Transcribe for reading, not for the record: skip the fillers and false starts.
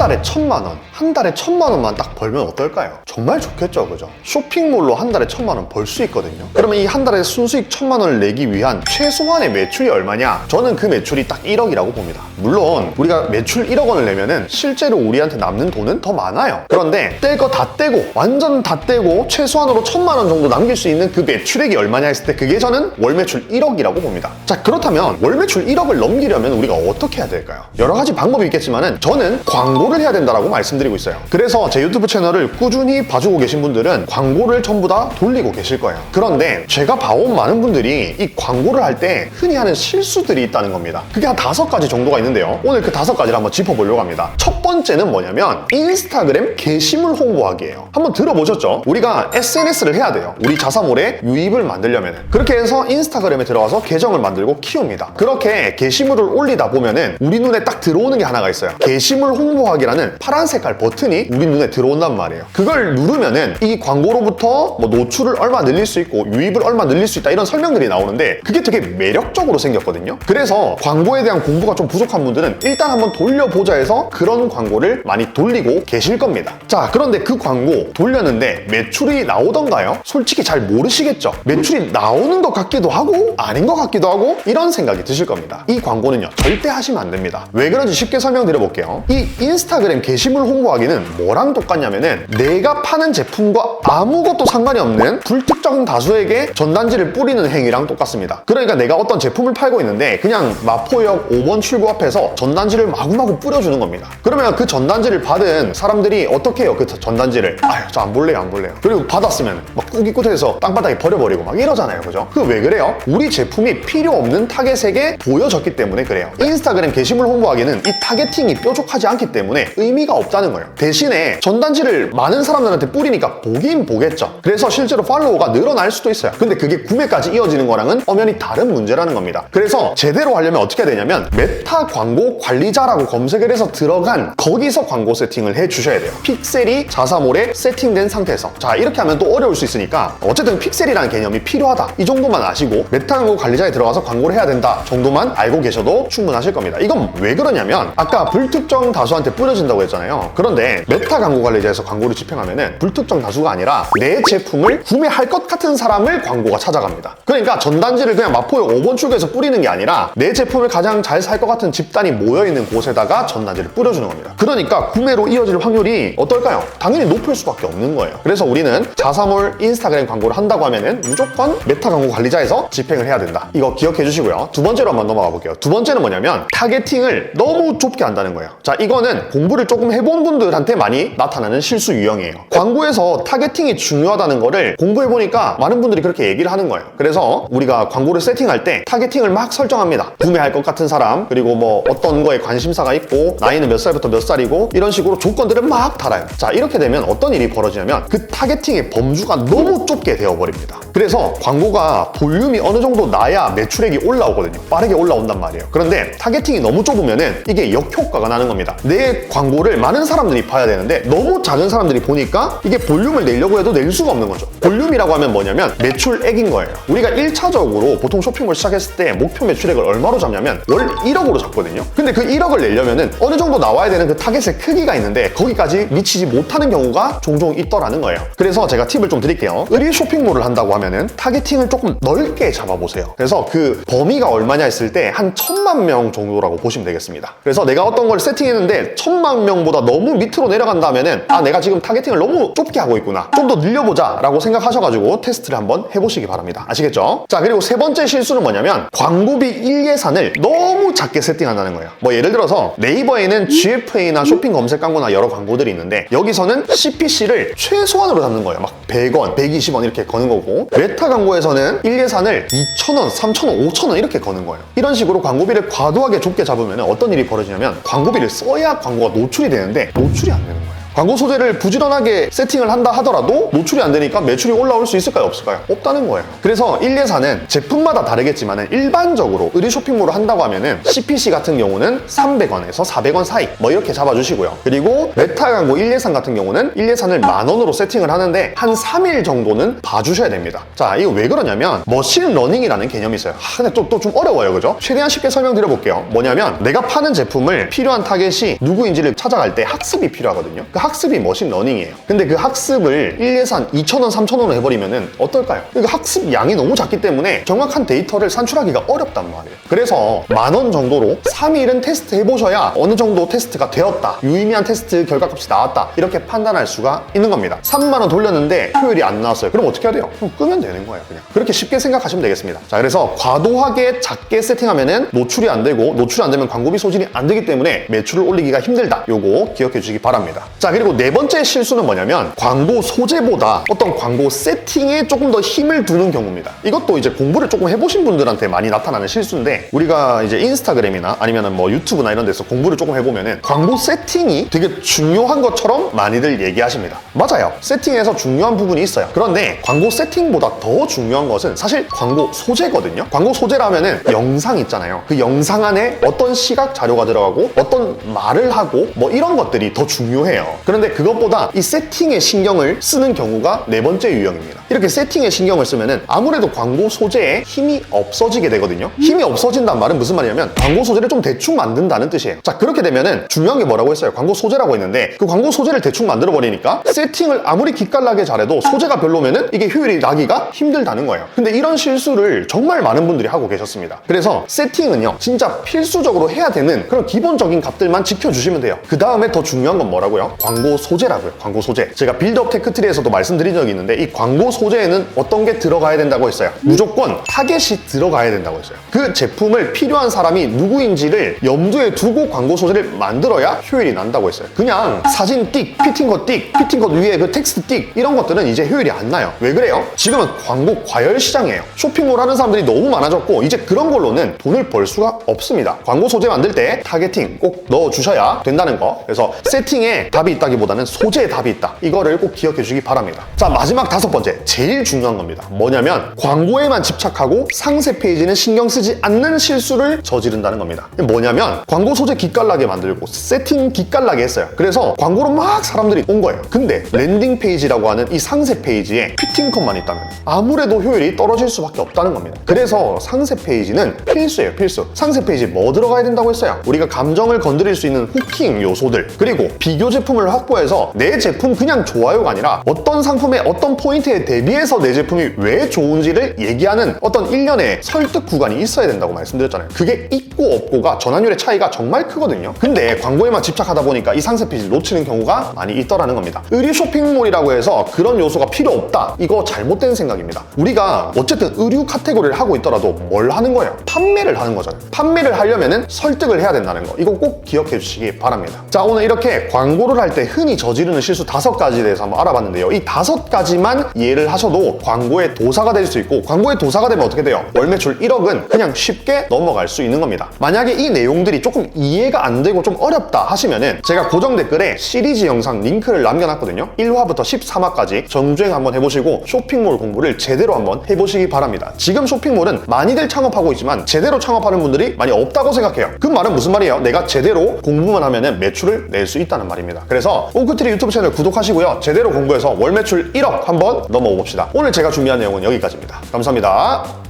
달에 1,000만 원, 한 달에 1,000만 원만 딱 벌면 어떨까요? 정말 좋겠죠, 그죠? 쇼핑몰로 한 달에 1,000만 원 벌 수 있거든요. 그러면 이 한 달에 순수익 1,000만 원을 내기 위한 최소한의 매출이 얼마냐? 저는 그 매출이 딱 1억이라고 봅니다. 물론 우리가 매출 1억 원을 내면은 실제로 우리한테 남는 돈은 더 많아요. 그런데 뗄 거 다 떼고, 완전 다 떼고 최소한으로 1,000만 원 정도 남길 수 있는 그 매출액이 얼마냐 했을 때 그게 저는 월 매출 1억이라고 봅니다. 자, 그렇다면 월 매출 1억을 넘기려면 우리가 어떻게 해야 될까요? 여러 가지 방법이 있겠지만은 저는 광고를 해야 된다라고 말씀드리고 있어요. 그래서 제 유튜브 채널을 꾸준히 봐주고 계신 분들은 광고를 전부 다 돌리고 계실 거예요. 그런데 제가 봐온 많은 분들이 이 광고를 할 때 흔히 하는 실수들이 있다는 겁니다. 그게 한 5가지 정도가 있는데요. 오늘 그 5가지를 한번 짚어보려고 합니다. 첫 번째는 뭐냐면 인스타그램 게시물 홍보하기예요. 한번 들어보셨죠? 우리가 SNS를 해야 돼요. 우리 자사몰에 유입을 만들려면. 그렇게 해서 인스타그램에 들어가서 계정을 만들고 키웁니다. 그렇게 게시물을 올리다 보면은 우리 눈에 딱 들어오는 게 하나가 있어요. 게시물 홍보하기라는 파란 색깔 버튼이 우리 눈에 들어온단 말이에요. 그걸 누르면은 이 광고로부터 뭐 노출을 얼마 늘릴 수 있고 유입을 얼마 늘릴 수 있다 이런 설명들이 나오는데 그게 되게 매력적으로 생겼거든요. 그래서 광고에 대한 공부가 좀 부족한 분들은 일단 한번 돌려보자 해서 그런 광고를 많이 돌리고 계실 겁니다. 자, 그런데 그 광고 돌렸는데 매출이 나오던가요? 솔직히 잘 모르시겠죠? 매출이 나오는 것 같기도 하고 아닌 것 같기도 하고 이런 생각이 드실 겁니다. 이 광고는요 절대 하시면 안 됩니다. 왜 그런지 쉽게 설명드려볼게요. 이 인스타그램 게시물 홍보하기는 뭐랑 똑같냐면은 내가 파는 제품과 아무것도 상관이 없는 불특정 다수에게 전단지를 뿌리는 행위랑 똑같습니다. 그러니까 내가 어떤 제품을 팔고 있는데 그냥 마포역 5번 출구 앞에서 전단지를 마구마구 뿌려주는 겁니다. 그러면 그 전단지를 받은 사람들이 어떻게 해요? 그 전단지를 아유 저 안 볼래요 안 볼래요. 그리고 받았으면 막 꾸깃꾸깃해서 땅바닥에 버려버리고 막 이러잖아요, 그죠? 그 왜 그래요? 우리 제품이 필요 없는 타겟에게 보여졌기 때문에 그래요. 인스타그램 게시물 홍보하기는 이 타겟팅이 뾰족하지 않기 때문에 의미가 없다는 거예요. 대신에 전단지를 많은 사람들한테 뿌리니까 보긴 보겠죠. 그래서 실제로 팔로워가 늘어날 수도 있어요. 근데 그게 구매까지 이어지는 거랑은 엄연히 다른 문제라는 겁니다. 그래서 제대로 하려면 어떻게 해야 되냐면 메타 광고 관리자라고 검색을 해서 들어간 거기서 광고 세팅을 해 주셔야 돼요. 픽셀이 자사몰에 세팅된 상태에서. 자, 이렇게 하면 또 어려울 수 있으니까 어쨌든 픽셀이라는 개념이 필요하다 이 정도만 아시고 메타 광고 관리자에 들어가서 광고를 해야 된다 정도만 알고 계셔도 충분하실 겁니다. 이건 왜 그러냐면 아까 불특정 다수한테 뿌려진다고 했잖아요. 그런데 메타 광고 관리자에서 광고를 집행하면은 불특정 다수가 아니라 내 제품을 구매할 것 같은 사람을 광고가 찾아갑니다. 그러니까 전단지를 그냥 마포역 5번 출구에서 뿌리는 게 아니라 내 제품을 가장 잘 살 것 같은 집단이 모여있는 곳에다가 전단지를 뿌려주는 겁니다. 그러니까 구매로 이어질 확률이 어떨까요? 당연히 높을 수밖에 없는 거예요. 그래서 우리는 자사몰 인스타그램 광고를 한다고 하면은 무조건 메타 광고 관리자에서 집행을 해야 된다. 이거 기억해 주시고요. 두 번째로 한번 넘어가 볼게요. 두 번째는 뭐냐면 타겟팅을 너무 좁게 한다는 거예요. 자, 이거는 공부를 조금 해본 분들한테 많이 나타나는 실수 유형이에요. 광고에서 타겟팅이 중요하다는 거를 공부해보니까 많은 분들이 그렇게 얘기를 하는 거예요. 그래서 우리가 광고를 세팅할 때 타겟팅을 막 설정합니다. 구매할 것 같은 사람, 그리고 뭐 어떤 거에 관심사가 있고 나이는 몇 살부터 몇 살이고 이런 식으로 조건들을 막 달아요. 자, 이렇게 되면 어떤 일이 벌어지냐면 그 타겟팅의 범주가 너무 좁게 되어버립니다. 그래서 광고가 볼륨이 어느 정도 나야 매출액이 올라오거든요. 빠르게 올라온단 말이에요. 그런데 타겟팅이 너무 좁으면은 이게 역효과가 나는 겁니다. 내 광고를 많은 사람들이 봐야 되는데 너무 작은 사람들이 보니까 이게 볼륨을 내려고 해도 낼 수가 없는 거죠. 볼륨이라고 하면 뭐냐면 매출액인 거예요. 우리가 1차적으로 보통 쇼핑몰 시작했을 때 목표 매출액을 얼마로 잡냐면 월 1억으로 잡거든요. 근데 그 1억을 내려면은 어느 정도 나와야 되는 그 타겟의 크기가 있는데 거기까지 미치지 못하는 경우가 종종 있더라는 거예요. 그래서 제가 팁을 좀 드릴게요. 의류 쇼핑몰을 한다고 하면은 타겟팅을 조금 넓게 잡아보세요. 그래서 그 범위가 얼마냐 했을 때 한 1,000만 명 정도라고 보시면 되겠습니다. 그래서 내가 어떤 걸 세팅했는데 1,000만 명보다 너무 밑으로 내려간다면은 아, 내가 지금 타겟팅을 너무 좁게 하고 있구나. 좀 더 늘려보자 라고 생각하셔가지고 테스트를 한번 해보시기 바랍니다. 아시겠죠? 자, 그리고 세 번째 실수는 뭐냐면 광고비 1예산을 너무 작게 세팅한다는 거예요. 뭐 예를 들어서 네이버에는 GFA나 쇼핑 검색 광고나 여러 광고들이 있는데 여기서는 CPC를 최소한으로 잡는 거예요. 막 100원, 120원 이렇게 거는 거고 메타 광고에서는 1예산을 2,000원, 3,000원, 5,000원 이렇게 거는 거예요. 이런 식으로 광고비를 과도하게 좁게 잡으면 어떤 일이 벌어지냐면 광고비를 써야 광고가 노출이 되는데 노출이 안 되는 거예요. 광고 소재를 부지런하게 세팅을 한다 하더라도 노출이 안 되니까 매출이 올라올 수 있을까요? 없을까요? 없다는 거예요. 그래서 일례사는 제품마다 다르겠지만 일반적으로 의류 쇼핑몰을 한다고 하면은 CPC 같은 경우는 300원에서 400원 사이 뭐 이렇게 잡아주시고요. 그리고 메타 광고 일례산 같은 경우는 일례산을 10,000원으로 세팅을 하는데 한 3일 정도는 봐주셔야 됩니다. 자, 이거 왜 그러냐면 머신러닝이라는 개념이 있어요. 근데 또 좀 어려워요, 그죠? 최대한 쉽게 설명드려볼게요. 뭐냐면 내가 파는 제품을 필요한 타겟이 누구인지를 찾아갈 때 학습이 필요하거든요. 그 학습이 머신러닝이에요. 근데 그 학습을 일례산 2,000원, 3,000원으로 해버리면은 어떨까요? 그 학습 양이 너무 작기 때문에 정확한 데이터를 산출하기가 어렵단 말이에요. 그래서 10,000원 정도로 3일은 테스트 해보셔야 어느 정도 테스트가 되었다, 유의미한 테스트 결과값이 나왔다, 이렇게 판단할 수가 있는 겁니다. 3만 원 돌렸는데 효율이 안 나왔어요. 그럼 어떻게 해야 돼요? 그럼 끄면 되는 거예요, 그냥. 그렇게 쉽게 생각하시면 되겠습니다. 자, 그래서 과도하게 작게 세팅하면은 노출이 안 되고, 노출이 안 되면 광고비 소진이 안 되기 때문에 매출을 올리기가 힘들다. 요거 기억해 주시기 바랍니다. 자, 그리고 네 번째 실수는 뭐냐면 광고 소재보다 어떤 광고 세팅에 조금 더 힘을 두는 경우입니다. 이것도 이제 공부를 조금 해보신 분들한테 많이 나타나는 실수인데, 우리가 이제 인스타그램이나 아니면은 뭐 유튜브나 이런 데서 공부를 조금 해보면은 광고 세팅이 되게 중요한 것처럼 많이들 얘기하십니다. 맞아요. 세팅에서 중요한 부분이 있어요. 그런데 광고 세팅보다 더 중요한 것은 사실 광고 소재거든요. 광고 소재라면은 영상 있잖아요. 그 영상 안에 어떤 시각 자료가 들어가고 어떤 말을 하고 뭐 이런 것들이 더 중요해요. 그런데 그것보다 이 세팅에 신경을 쓰는 경우가 네 번째 유형입니다. 이렇게 세팅에 신경을 쓰면은 아무래도 광고 소재에 힘이 없어지게 되거든요. 힘이 없어진다는 말은 무슨 말이냐면 광고 소재를 좀 대충 만든다는 뜻이에요. 자, 그렇게 되면은 중요한 게 뭐라고 했어요? 광고 소재라고 했는데 그 광고 소재를 대충 만들어 버리니까 세팅을 아무리 기깔나게 잘해도 소재가 별로면은 이게 효율이 나기가 힘들다는 거예요. 근데 이런 실수를 정말 많은 분들이 하고 계셨습니다. 그래서 세팅은요, 진짜 필수적으로 해야 되는 그런 기본적인 값들만 지켜주시면 돼요. 그 다음에 더 중요한 건 뭐라고요? 광고 소재라고요. 광고 소재. 제가 빌드업 테크트리에서도 말씀드린 적이 있는데 이 광고 소재에는 어떤 게 들어가야 된다고 했어요? 무조건 타겟이 들어가야 된다고 했어요. 그 제품을 필요한 사람이 누구인지를 염두에 두고 광고 소재를 만들어야 효율이 난다고 했어요. 그냥 사진 띡, 피팅컷 띡, 피팅컷 위에 그 텍스트 띡, 이런 것들은 이제 효율이 안 나요. 왜 그래요? 지금은 광고 과열 시장이에요. 쇼핑몰 하는 사람들이 너무 많아졌고 이제 그런 걸로는 돈을 벌 수가 없습니다. 광고 소재 만들 때 타겟팅 꼭 넣어주셔야 된다는 거. 그래서 세팅에 답이 있다기보다는 소재에 답이 있다. 이거를 꼭 기억해 주시기 바랍니다. 자, 마지막 다섯 번째, 제일 중요한 겁니다. 뭐냐면 광고에만 집착하고 상세 페이지는 신경 쓰지 않는 실수를 저지른다는 겁니다. 뭐냐면 광고 소재 기깔나게 만들고 세팅 기깔나게 했어요. 그래서 광고로 막 사람들이 온 거예요. 근데 랜딩 페이지라고 하는 이 상세 페이지에 피팅컷만 있다면 아무래도 효율이 떨어질 수밖에 없다는 겁니다. 그래서 상세 페이지는 필수예요, 필수. 상세 페이지에 뭐 들어가야 된다고 했어요? 우리가 감정을 건드릴 수 있는 후킹 요소들, 그리고 비교 제품을 확보해서 내 제품 그냥 좋아요가 아니라 어떤 상품의 어떤 포인트에 대비해서 내 제품이 왜 좋은지를 얘기하는 어떤 일련의 설득 구간이 있어야 된다고 말씀드렸잖아요. 그게 있고 없고가 전환율의 차이가 정말 크거든요. 근데 광고에만 집착하다 보니까 이 상세 페이지를 놓치는 경우가 많이 있더라는 겁니다. 의류 쇼핑몰이라고 해서 그런 요소가 필요 없다, 이거 잘못된 생각입니다. 우리가 어쨌든 의류 카테고리를 하고 있더라도 뭘 하는 거예요? 판매를 하는 거잖아요. 판매를 하려면은 설득을 해야 된다는 거, 이거 꼭 기억해 주시기 바랍니다. 자, 오늘 이렇게 광고를 할 때 흔히 저지르는 실수 5가지에 대해서 한번 알아봤는데요. 이 5가지만 이해를 하셔도 광고의 도사가 될 수 있고, 광고의 도사가 되면 어떻게 돼요? 월 매출 1억은 그냥 쉽게 넘어갈 수 있는 겁니다. 만약에 이 내용들이 조금 이해가 안 되고 좀 어렵다 하시면은 제가 고정 댓글에 시리즈 영상 링크를 남겨놨거든요. 1화부터 13화까지 정주행 한번 해보시고 쇼핑몰 공부를 제대로 한번 해보시기 바랍니다. 지금 쇼핑몰은 많이들 창업하고 있지만 제대로 창업하는 분들이 많이 없다고 생각해요. 그 말은 무슨 말이에요? 내가 제대로 공부만 하면은 매출을 낼 수 있다는 말입니다. 그래서 옹크트리 유튜브 채널 구독하시고요. 제대로 공부해서 월 매출 1억 한번 넘어봅시다. 오늘 제가 준비한 내용은 여기까지입니다. 감사합니다.